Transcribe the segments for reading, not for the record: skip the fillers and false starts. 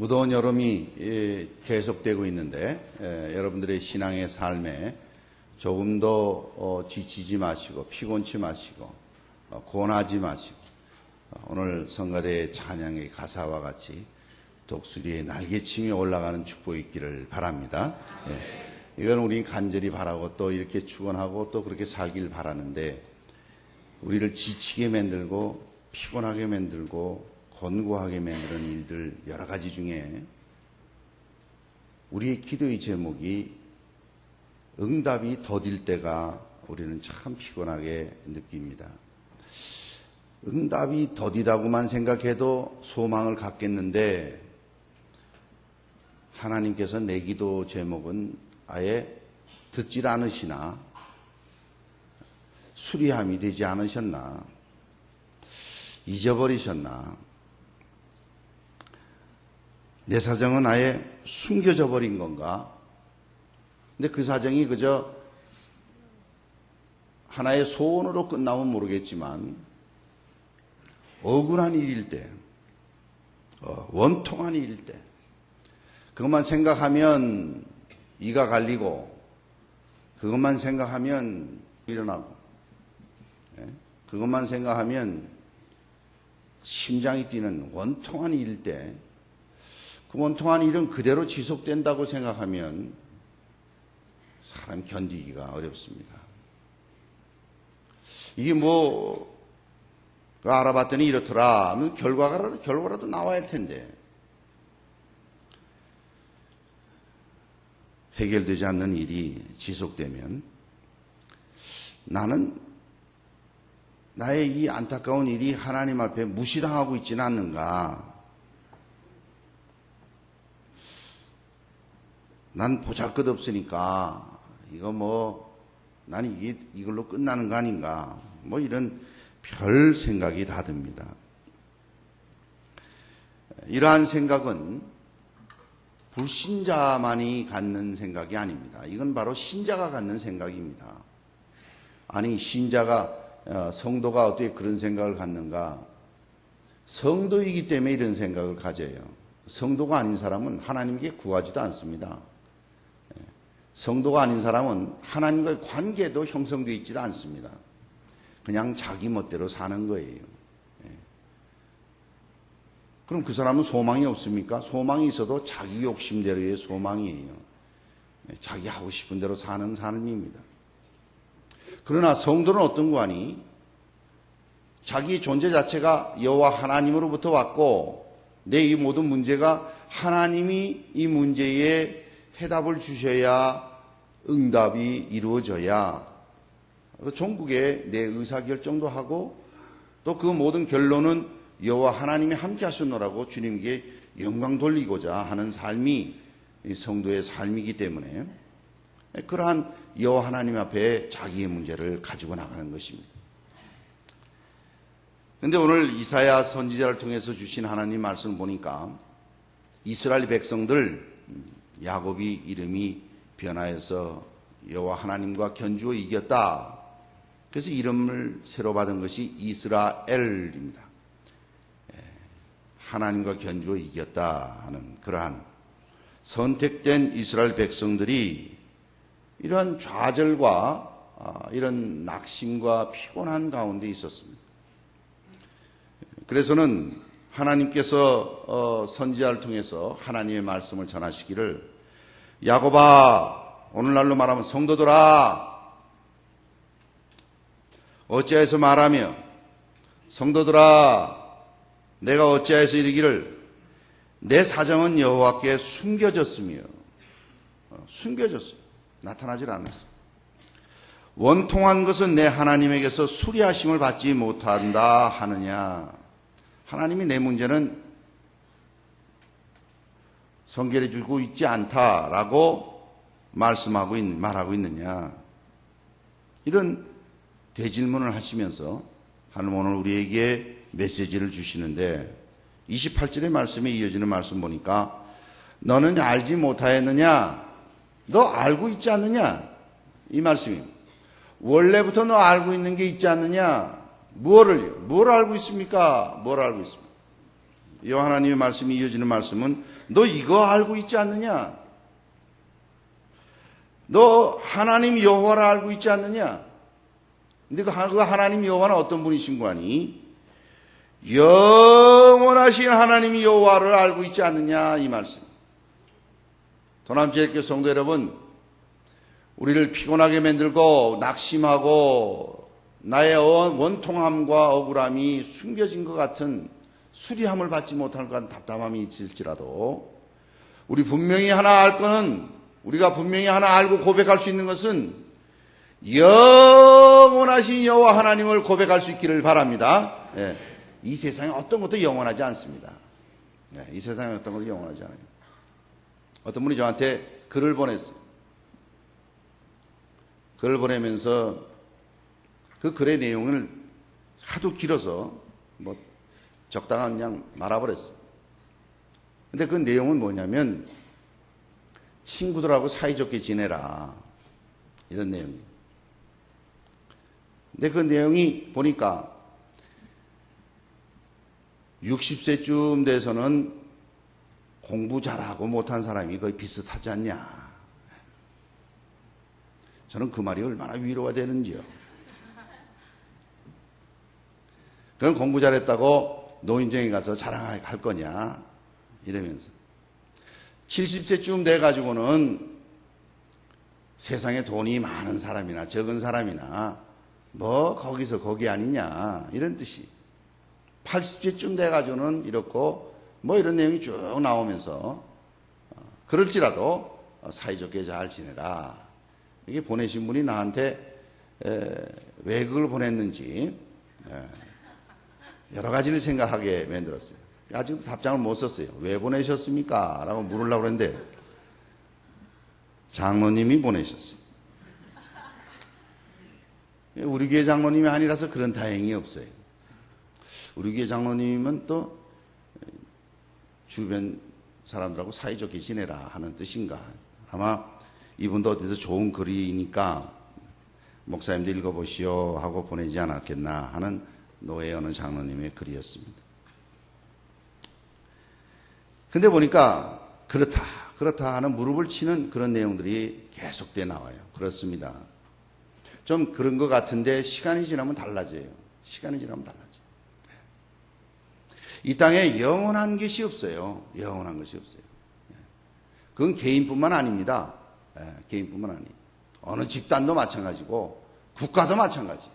무더운 여름이 계속되고 있는데 여러분들의 신앙의 삶에 조금 더 지치지 마시고 피곤치 마시고 고난하지 마시고 오늘 성가대의 찬양의 가사와 같이 독수리의 날개침이 올라가는 축복이 있기를 바랍니다. 이건 우리 간절히 바라고 또 이렇게 축원하고 또 그렇게 살길 바라는데 우리를 지치게 만들고 피곤하게 만들고 곤고하게 만드는 일들 여러 가지 중에 우리의 기도의 제목이 응답이 더딜 때가 우리는 참 피곤하게 느낍니다. 응답이 더디다고만 생각해도 소망을 갖겠는데 하나님께서 내 기도 제목은 아예 듣질 않으시나 수리함이 되지 않으셨나 잊어버리셨나 내 사정은 아예 숨겨져 버린 건가? 근데 그 사정이 그저 하나의 소원으로 끝나면 모르겠지만 억울한 일일 때, 원통한 일일 때 그것만 생각하면 이가 갈리고 그것만 생각하면 일어나고 그것만 생각하면 심장이 뛰는 원통한 일일 때 그 원통한 일은 그대로 지속된다고 생각하면 사람 견디기가 어렵습니다. 이게 알아봤더니 이렇더라. 결과라도 나와야 할 텐데. 해결되지 않는 일이 지속되면 나는 나의 이 안타까운 일이 하나님 앞에 무시당하고 있지는 않는가. 난 보잘것없으니까 난 이걸로 끝나는 거 아닌가. 이런 별 생각이 다 듭니다. 이러한 생각은 불신자만이 갖는 생각이 아닙니다. 이건 바로 신자가 갖는 생각입니다. 아니 성도가 어떻게 그런 생각을 갖는가? 성도이기 때문에 이런 생각을 가져요. 성도가 아닌 사람은 하나님께 구하지도 않습니다. 성도가 아닌 사람은 하나님과의 관계도 형성되어 있지도 않습니다. 그냥 자기 멋대로 사는 거예요. 그럼 그 사람은 소망이 없습니까? 소망이 있어도 자기 욕심대로의 소망이에요. 자기 하고 싶은 대로 사는 삶입니다. 그러나 성도는 어떤 거 아니? 자기 존재 자체가 여호와 하나님으로부터 왔고 내 이 모든 문제가 하나님이 이 문제에 해답을 주셔야 응답이 이루어져야 종국에 내 의사결정도 하고 또 그 모든 결론은 여호와 하나님이 함께 하셨노라고 주님께 영광 돌리고자 하는 삶이 성도의 삶이기 때문에 그러한 여호와 하나님 앞에 자기의 문제를 가지고 나가는 것입니다. 그런데 오늘 이사야 선지자를 통해서 주신 하나님 말씀을 보니까 이스라엘 백성들 야곱이 이름이 변하여서 여호와 하나님과 견주어 이겼다. 그래서 이름을 새로 받은 것이 이스라엘입니다. 하나님과 견주어 이겼다 하는 그러한 선택된 이스라엘 백성들이 이러한 좌절과 이런 낙심과 피곤한 가운데 있었습니다. 그래서는 하나님께서 선지자를 통해서 하나님의 말씀을 전하시기를 야곱아 오늘날로 말하면 성도들아 어찌하여서 말하며 성도들아 내가 어찌하여서 이르기를 내 사정은 여호와께 숨겨졌으며 나타나질 않았어. 원통한 것은 내 하나님에게서 수리하심을 받지 못한다 하느냐. 하나님이 내 문제는 성결해 주고 있지 않다라고 말하고 있느냐. 이런 대질문을 하시면서 하나님 오늘 우리에게 메시지를 주시는데 28절의 말씀에 이어지는 말씀 보니까 너는 알지 못하였느냐? 너 알고 있지 않느냐? 이 말씀입니다. 원래부터 너 알고 있는 게 있지 않느냐? 뭘 알고 있습니까? 뭘 알고 있습니까? 이 하나님의 말씀이 이어지는 말씀은 너 이거 알고 있지 않느냐? 너 하나님 여호와를 알고 있지 않느냐? 근데 그 하나님 여호와는 어떤 분이신 거 아니? 영원하신 하나님 여호와를 알고 있지 않느냐 이 말씀. 도남제일교회 성도 여러분, 우리를 피곤하게 만들고 낙심하고 나의 원통함과 억울함이 숨겨진 것 같은 수리함을 받지 못할 것 같은 답답함이 있을지라도 우리가 분명히 하나 알고 고백할 수 있는 것은 영원하신 여호와 하나님을 고백할 수 있기를 바랍니다. 예, 이 세상에 어떤 것도 영원하지 않습니다. 예, 이 세상에 어떤 것도 영원하지 않아요. 어떤 분이 저한테 글을 보냈어요. 글을 보내면서 그 글의 내용을 하도 길어서 뭐 적당한 그냥 말아버렸어요. 근데 그 내용은 뭐냐면 친구들하고 사이좋게 지내라 이런 내용이에요. 근데 그 내용이 보니까 60세쯤 돼서는 공부 잘하고 못한 사람이 거의 비슷하지 않냐. 저는 그 말이 얼마나 위로가 되는지요. 그럼 공부 잘했다고 노인정에 가서 자랑할 거냐 이러면서 70세쯤 돼가지고는 세상에 돈이 많은 사람이나 적은 사람이나 뭐 거기서 거기 아니냐 이런 뜻이 80세쯤 돼가지고는 이렇고 뭐 이런 내용이 쭉 나오면서 그럴지라도 사이좋게 잘 지내라. 이게 보내신 분이 나한테 왜 그걸 보냈는지 여러 가지를 생각하게 만들었어요. 아직도 답장을 못 썼어요. 왜 보내셨습니까? 라고 물으려고 그랬는데 장로님이 보내셨어요. 우리 교회 장로님이 아니라서 그런 다행이 없어요. 우리 교회 장로님은 또 주변 사람들하고 사이좋게 지내라 하는 뜻인가. 아마 이분도 어디서 좋은 글이니까 목사님도 읽어보시오 하고 보내지 않았겠나 하는 노예 어느 장로님의 글이었습니다. 근데 보니까 그렇다 하는 무릎을 치는 그런 내용들이 계속돼 나와요. 그렇습니다. 좀 그런 것 같은데 시간이 지나면 달라져요. 시간이 지나면 달라져요. 이 땅에 영원한 것이 없어요. 영원한 것이 없어요. 그건 개인뿐만 아닙니다. 개인뿐만 아니에요. 어느 집단도 마찬가지고 국가도 마찬가지.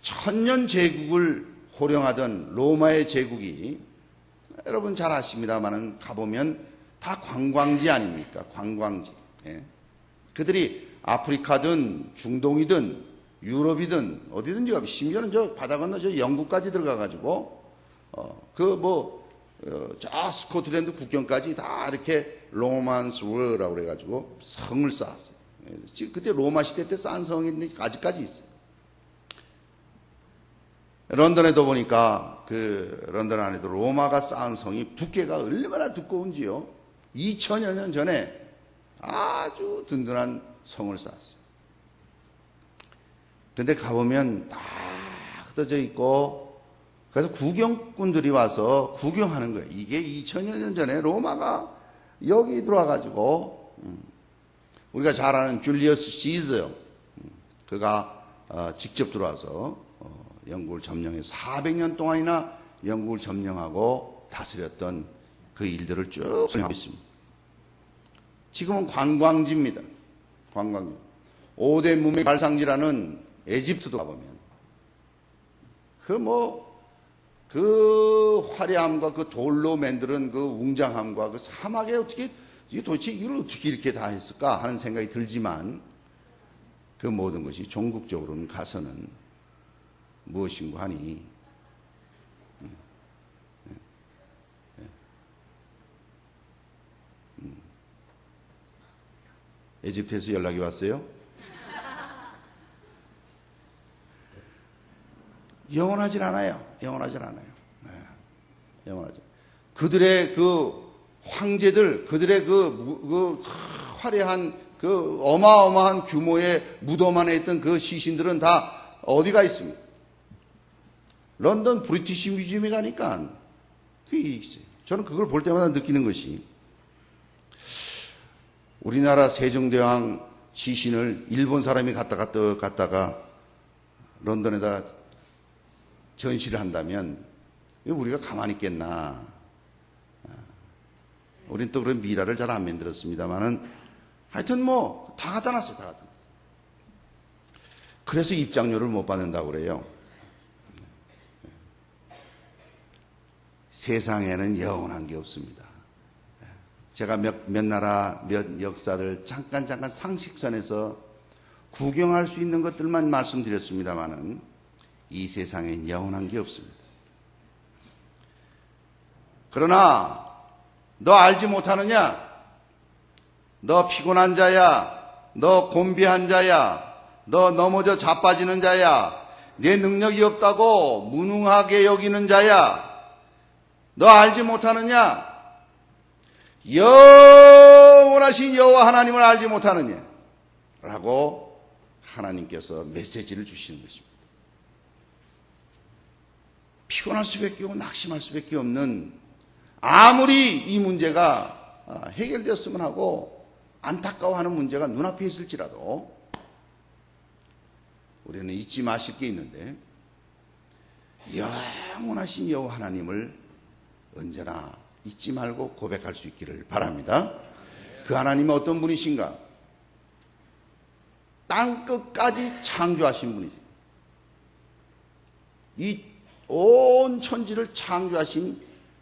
천년 제국을 호령하던 로마의 제국이 여러분 잘 아십니다만은 가보면 다 관광지 아닙니까? 관광지. 그들이 아프리카든 중동이든 유럽이든 어디든지 가면 심지어는 저 바다 건너 저 영국까지 들어가가지고 저 스코틀랜드 국경까지 다 이렇게 로만스 월이라고 그래가지고 성을 쌓았어요. 그때 로마 시대 때 쌓은 성이 아직까지 있어요. 런던에도 보니까 런던 안에도 로마가 쌓은 성이 두께가 얼마나 두꺼운지요. 2000여 년 전에 아주 든든한 성을 쌓았어요. 근데 가보면 다 흩어져 있고 그래서 구경꾼들이 와서 구경하는 거예요. 이게 2000여 년 전에 로마가 여기 들어와가지고 우리가 잘 아는 줄리어스 시저 그가 직접 들어와서 영국을 점령해서 400년 동안이나 영국을 점령하고 다스렸던 그 일들을 쭉 설명하고 있습니다. 지금은 관광지입니다. 관광지. 5대 문명의 발상지라는 에집트도 가보면 그 화려함과 그 돌로 만드는 그 웅장함과 그 사막에 도대체 이걸 어떻게 이렇게 다 했을까 하는 생각이 들지만 그 모든 것이 종국적으로는 가서는 무엇인고 하니 에집트에서 연락이 왔어요. 영원하질 않아요. 영원하질 않아요. 영원하지. 그들의 그 황제들, 그들의 그 화려한 그 어마어마한 규모의 무덤 안에 있던 그 시신들은 다 어디가 있습니까? 런던 브리티시 뮤지엄에 가니까 그게 있어요. 저는 그걸 볼 때마다 느끼는 것이, 우리나라 세종대왕 시신을 일본 사람이 갖다가 런던에다 전시를 한다면 우리가 가만히 있겠나. 우린 또 그런 미라를 잘 안 만들었습니다만은 하여튼 뭐 다 갖다 놨어요. 다 갖다 놨어요. 그래서 입장료를 못 받는다고 그래요. 세상에는 영원한 게 없습니다. 제가 몇 나라, 몇 역사를 잠깐 상식선에서 구경할 수 있는 것들만 말씀드렸습니다만은 이 세상엔 영원한 게 없습니다. 그러나 너 알지 못하느냐? 너 피곤한 자야. 너 곤비한 자야. 너 넘어져 자빠지는 자야. 내 능력이 없다고 무능하게 여기는 자야. 너 알지 못하느냐? 영원하신 여호와 하나님을 알지 못하느냐? 라고 하나님께서 메시지를 주시는 것입니다. 피곤할 수밖에 없고 낙심할 수밖에 없는, 아무리 이 문제가 해결되었으면 하고 안타까워하는 문제가 눈앞에 있을지라도 우리는 잊지 마실 게 있는데, 영원하신 여호와 하나님을 언제나 잊지 말고 고백할 수 있기를 바랍니다. 그 하나님은 어떤 분이신가? 땅끝까지 창조하신 분이십니다. 이 온 천지를 창조하신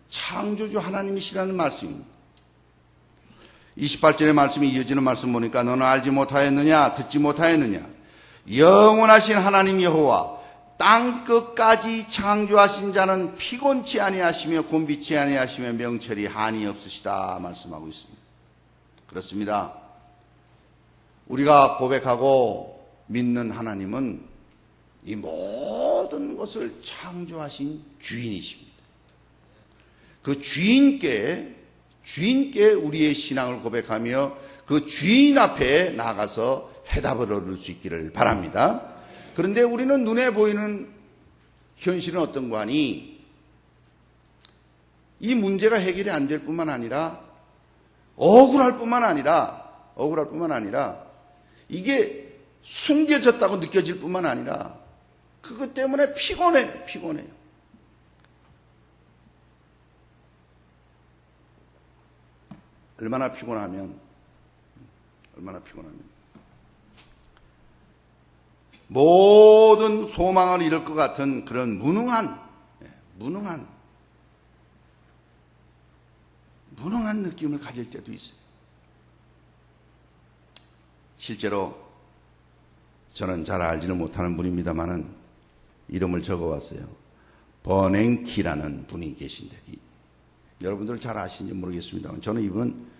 창조주 하나님이시라는 말씀입니다. 28절의 말씀이 이어지는 말씀 보니까 너는 알지 못하였느냐? 듣지 못하였느냐? 영원하신 하나님 여호와 땅끝까지 창조하신 자는 피곤치 아니하시며 곤비치 아니하시며 명철이 한이 없으시다 말씀하고 있습니다. 그렇습니다. 우리가 고백하고 믿는 하나님은 이 모든 것을 창조하신 주인이십니다. 그 주인께 우리의 신앙을 고백하며 그 주인 앞에 나가서 해답을 얻을 수 있기를 바랍니다. 그런데 우리는 눈에 보이는 현실은 어떤 거 하니, 이 문제가 해결이 안 될 뿐만 아니라 억울할 뿐만 아니라 이게 숨겨졌다고 느껴질 뿐만 아니라 그것 때문에 피곤해요. 얼마나 피곤하면 모든 소망을 잃을 것 같은 그런 무능한 느낌을 가질 때도 있어요. 실제로 저는 잘 알지는 못하는 분입니다만은 이름을 적어왔어요. 버냉키라는 분이 계신데, 여러분들 잘 아시는지 모르겠습니다만 저는 이분은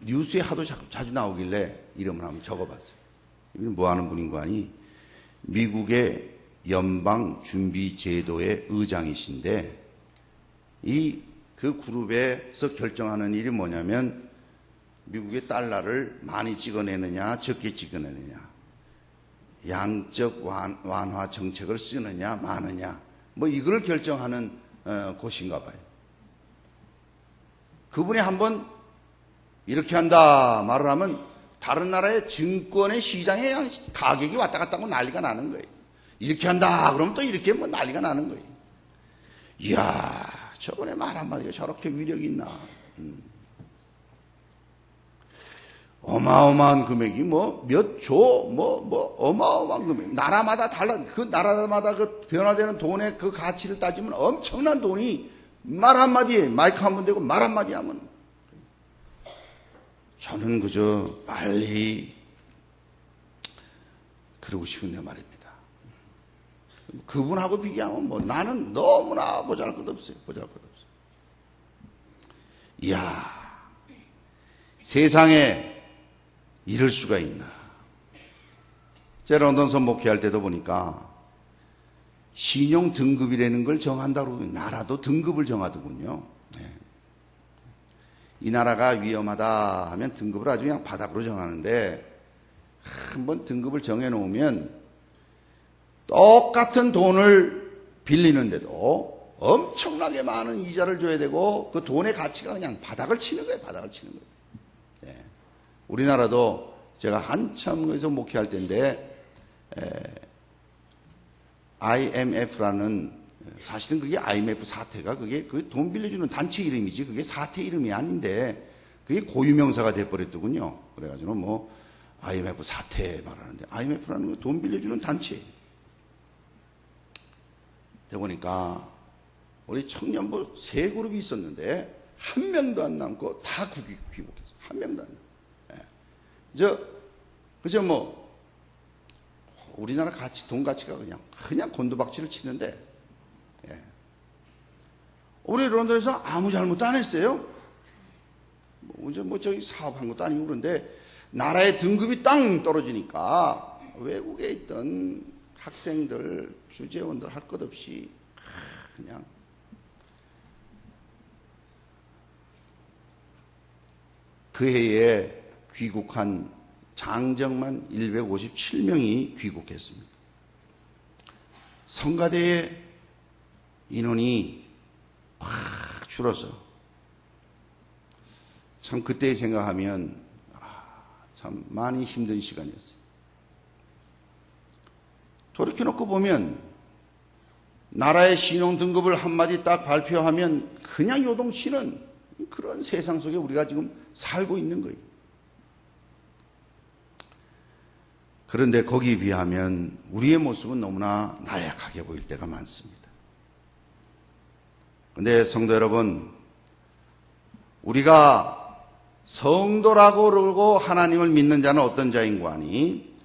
뉴스에 하도 자주 나오길래 이름을 한번 적어봤어요. 이분은 뭐 하는 분인 거 아니? 미국의 연방준비제도의 의장이신데, 그 그룹에서 결정하는 일이 뭐냐면 미국의 달러를 많이 찍어내느냐 적게 찍어내느냐, 양적 완화 정책을 쓰느냐 마느냐, 뭐 이걸 결정하는 곳인가 봐요. 그분이 한번 이렇게 한다 말을 하면 다른 나라의 증권의 시장에 가격이 왔다 갔다 하고 난리가 나는 거예요. 이렇게 한다 그러면 또 이렇게 뭐 난리가 나는 거예요. 이야, 저번에 말 한마디가 저렇게 위력이 있나. 어마어마한 금액이 몇 조, 어마어마한 금액. 나라마다 달라. 그 나라마다 그 변화되는 돈의 그 가치를 따지면 엄청난 돈이 말 한마디에, 마이크 한 번 대고 말 한마디 하면. 저는 그저 빨리 그러고 싶은데 말입니다. 그분하고 비교하면 나는 너무나 보잘것없어요. 이야, 세상에 이럴 수가 있나. 제가 런던서 목회할 때도 보니까 신용 등급이라는 걸 정한다고, 나라도 등급을 정하더군요. 네. 이 나라가 위험하다 하면 등급을 아주 그냥 바닥으로 정하는데, 한번 등급을 정해놓으면 똑같은 돈을 빌리는데도 엄청나게 많은 이자를 줘야 되고 그 돈의 가치가 그냥 바닥을 치는 거예요. 바닥을 치는 거예요. 예. 우리나라도 제가 한참 거기서 목회할 때인데 IMF라는, 사실은 그게 IMF 사태가 그게 그 돈 빌려주는 단체 이름이지 그게 사태 이름이 아닌데 그게 고유명사가 돼버렸더군요. 그래가지고 뭐 IMF 사태 말하는데 IMF라는 거 돈 빌려주는 단체. 돼 보니까 우리 청년부 세 그룹이 있었는데 한 명도 안 남고 다 귀국했어. 한 명도 안 남고. 그저 뭐 우리나라 돈 가치가 그냥 곤두박질을 치는데, 예. 우리 런던에서 아무 잘못도 안 했어요. 저기 사업한 것도 아니고 그런데 나라의 등급이 땅 떨어지니까 외국에 있던 학생들, 주재원들 할 것 없이 그냥 그 해에 귀국한 장정만 157명이 귀국했습니다. 성가대의 인원이 확 줄어서 참 그때 생각하면 참 많이 힘든 시간이었어요. 돌이켜놓고 보면 나라의 신용 등급을 한마디 딱 발표하면 그냥 요동치는 그런 세상 속에 우리가 지금 살고 있는 거예요. 그런데 거기에 비하면 우리의 모습은 너무나 나약하게 보일 때가 많습니다. 그런데 성도 여러분, 우리가 성도라고 그러고 하나님을 믿는 자는 어떤 자인고 하니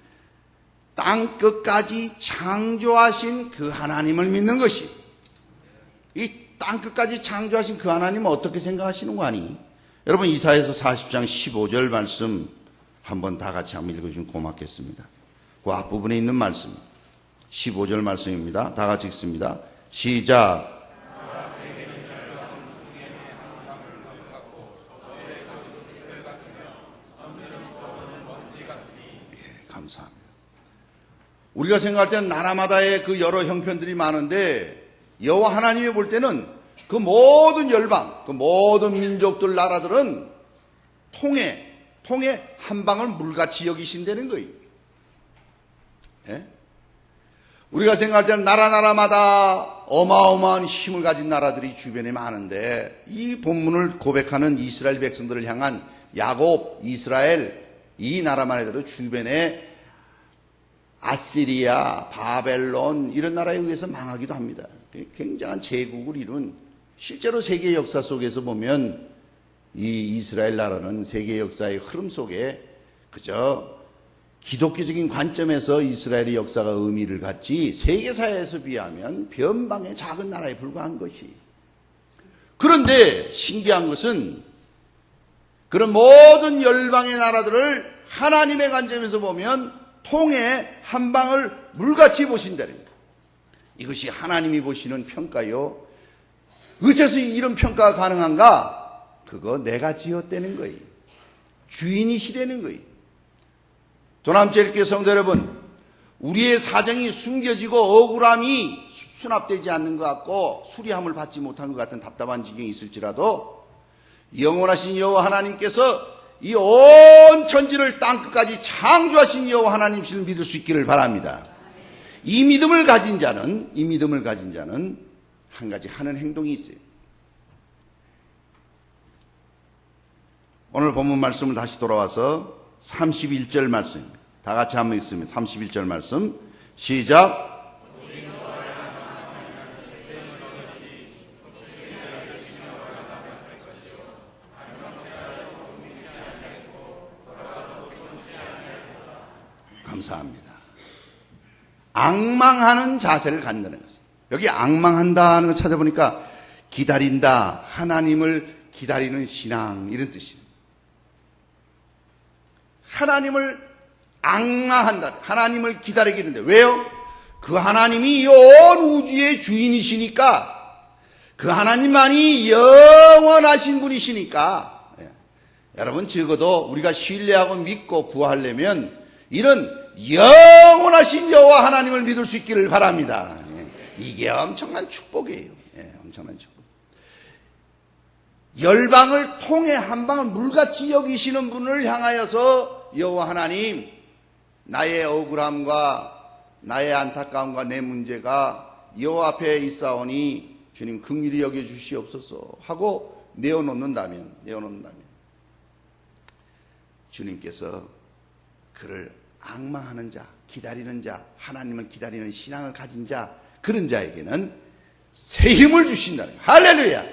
땅끝까지 창조하신 그 하나님을 믿는 것이, 이 땅끝까지 창조하신 그 하나님은 어떻게 생각하시는 거 아니? 여러분 이사야서 40장 15절 말씀 한번 다 같이 한번 읽어주시면 고맙겠습니다. 그 앞부분에 있는 말씀 15절 말씀입니다. 다 같이 읽습니다. 시작. 예, 감사합니다. 우리가 생각할 때는 나라마다의 그 여러 형편들이 많은데 여호와 하나님이 볼 때는 그 모든 열방, 그 모든 민족들, 나라들은 통에 한 방울 물같이 여기신다는 거예요. 예? 우리가 생각할 때는 나라마다 어마어마한 힘을 가진 나라들이 주변에 많은데 이 본문을 고백하는 이스라엘 백성들을 향한 야곱, 이스라엘 이 나라만 해도 주변에 아시리아, 바벨론 이런 나라에 의해서 망하기도 합니다. 굉장한 제국을 이룬, 실제로 세계 역사 속에서 보면 이 이스라엘 나라는 세계 역사의 흐름 속에 그저 기독교적인 관점에서 이스라엘의 역사가 의미를 갖지 세계사에서 비하면 변방의 작은 나라에 불과한 것이. 그런데 신기한 것은 그런 모든 열방의 나라들을 하나님의 관점에서 보면 통에 한 방울 물같이 보신다는 거예요. 이것이 하나님이 보시는 평가요. 어째서 이런 평가가 가능한가? 그거 내가 지었다는 거예요. 주인이시라는 거예요. 조남제일교회 성도 여러분, 우리의 사정이 숨겨지고 억울함이 수납되지 않는 것 같고 수리함을 받지 못한 것 같은 답답한 지경이 있을지라도 영원하신 여호와 하나님께서 이 온 천지를 땅끝까지 창조하신 여호와 하나님이시를 믿을 수 있기를 바랍니다. 이 믿음을 가진 자는 한 가지 하는 행동이 있어요. 오늘 본문 말씀을 다시 돌아와서 31절 말씀입니다. 다 같이 한번 읽습니다. 31절 말씀 시작. 감사합니다. 앙망하는 자세를 갖는다는 것입니다. 여기 앙망한다는 걸 찾아보니까 기다린다, 하나님을 기다리는 신앙 이런 뜻이에요. 하나님을 앙망한다, 하나님을 기다리게 된다. 왜요? 그 하나님이 온 우주의 주인이시니까, 그 하나님만이 영원하신 분이시니까. 여러분 적어도 우리가 신뢰하고 믿고 구하려면 이런 영원하신 여호와 하나님을 믿을 수 있기를 바랍니다. 이게 엄청난 축복이에요. 엄청난 축복. 열방을 통해 한 방울 물같이 여기시는 분을 향하여서 여호와 하나님, 나의 억울함과 나의 안타까움과 내 문제가 여호와 앞에 있사오니 주님 긍휼히 여겨 주시옵소서 하고 내어놓는다면 주님께서 그를 앙망하는 자, 기다리는 자, 하나님을 기다리는 신앙을 가진 자, 그런 자에게는 새 힘을 주신다는 거예요. 할렐루야!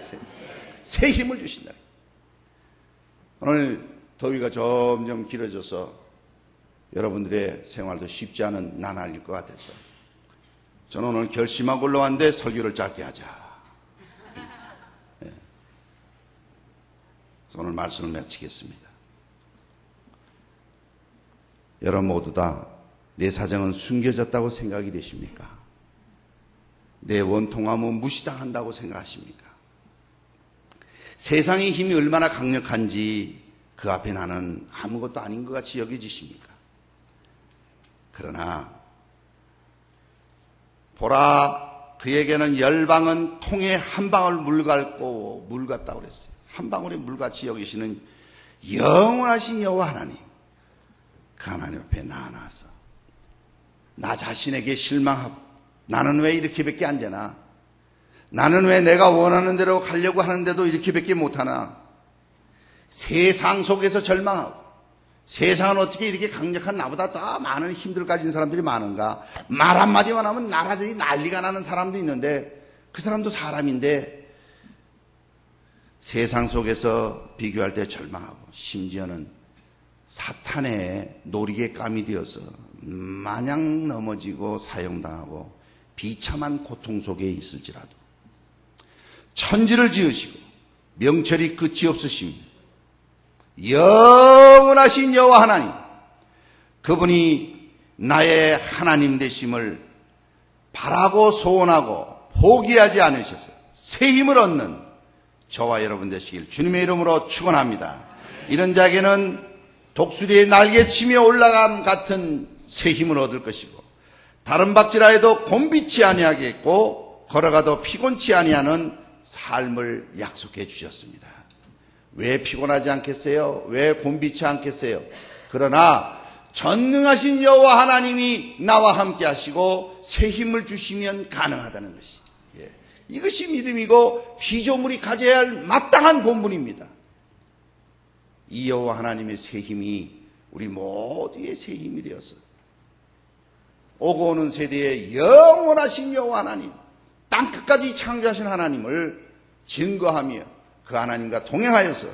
새 힘을 주신다는 거예요. 오늘 더위가 점점 길어져서 여러분들의 생활도 쉽지 않은 나날일 것 같아서 저는 오늘 결심하고 올라왔는데 설교를 짧게 하자. 네. 오늘 말씀을 마치겠습니다. 여러분 모두 다 내 사정은 숨겨졌다고 생각이 되십니까? 내 원통함은 무시당한다고 생각하십니까? 세상의 힘이 얼마나 강력한지 그 앞에 나는 아무것도 아닌 것 같이 여겨지십니까? 그러나 보라, 그에게는 열방은 통에 한 방울 물 같다고 그랬어요. 한 방울의 물같이 여기시는 영원하신 여호와 하나님, 그 하나님 앞에 나아나서 나 자신에게 실망하고 나는 왜 이렇게밖에 안 되나? 나는 왜 내가 원하는 대로 가려고 하는데도 이렇게밖에 못하나? 세상 속에서 절망하고 세상은 어떻게 이렇게 강력한 나보다 더 많은 힘들 가진 사람들이 많은가? 말 한마디만 하면 나라들이 난리가 나는 사람도 있는데 그 사람도 사람인데 세상 속에서 비교할 때 절망하고 심지어는 사탄의 놀이개감이 되어서 마냥 넘어지고 사형당하고 비참한 고통 속에 있을지라도 천지를 지으시고 명철이 끝이 없으십니다. 영원하신 여호와 하나님, 그분이 나의 하나님 되심을 바라고 소원하고 포기하지 않으셔서 새 힘을 얻는 저와 여러분 되시길 주님의 이름으로 축원합니다. 이런 자에게는 독수리의 날개치며 올라감 같은 새 힘을 얻을 것이고 다른 박질하여도 곤비치 아니하겠고 걸어가도 피곤치 아니하는 삶을 약속해 주셨습니다. 왜 피곤하지 않겠어요? 왜 곤비치 않겠어요? 그러나 전능하신 여호와 하나님이 나와 함께 하시고 새 힘을 주시면 가능하다는 것이, 이것이 믿음이고 피조물이 가져야 할 마땅한 본분입니다. 이 여호와 하나님의 새 힘이 우리 모두의 새 힘이 되어서 오고 오는 세대의 영원하신 여호와 하나님, 땅끝까지 창조하신 하나님을 증거하며 그 하나님과 동행하여서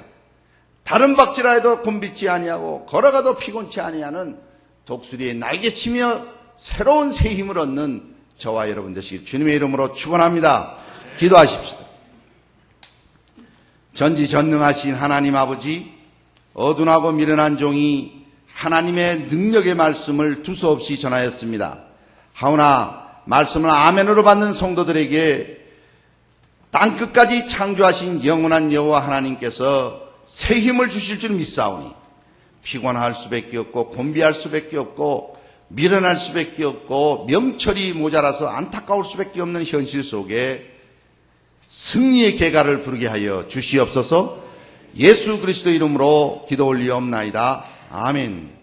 다른 박질하여도 곤비치 아니하고 걸어가도 피곤치 아니하는 독수리의 날개치며 새로운 새 힘을 얻는 저와 여러분 되시길 주님의 이름으로 축원합니다. 기도하십시오. 전지전능하신 하나님 아버지, 어둔하고 미련한 종이 하나님의 능력의 말씀을 두서없이 전하였습니다. 하오나 말씀을 아멘으로 받는 성도들에게 땅끝까지 창조하신 영원한 여호와 하나님께서 새 힘을 주실 줄 믿사오니 피곤할 수밖에 없고 곤비할 수밖에 없고 미련할 수밖에 없고 명철이 모자라서 안타까울 수밖에 없는 현실 속에 승리의 계가를 부르게 하여 주시옵소서. 예수 그리스도 이름으로 기도 올리옵나이다. 아멘.